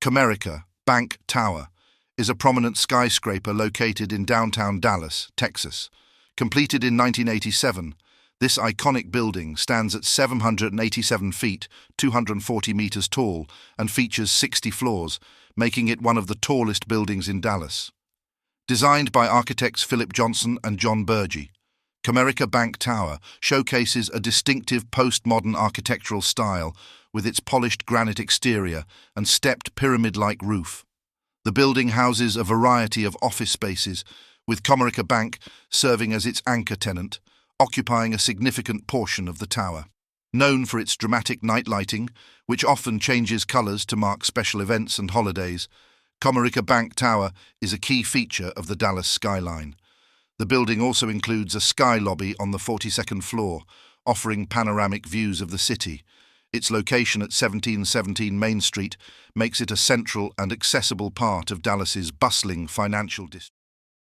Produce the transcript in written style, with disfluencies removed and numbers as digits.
Comerica Bank Tower is a prominent skyscraper located in downtown Dallas, Texas. Completed in 1987, this iconic building stands at 787 feet, 240 meters tall, and features 60 floors, making it one of the tallest buildings in Dallas. Designed by architects Philip Johnson and John Burgee, Comerica Bank Tower showcases a distinctive postmodern architectural style with its polished granite exterior and stepped pyramid-like roof. The building houses a variety of office spaces, with Comerica Bank serving as its anchor tenant, occupying a significant portion of the tower. Known for its dramatic night lighting, which often changes colors to mark special events and holidays, Comerica Bank Tower is a key feature of the Dallas skyline. The building also includes a sky lobby on the 42nd floor, offering panoramic views of the city. Its location at 1717 Main Street makes it a central and accessible part of Dallas's bustling financial district.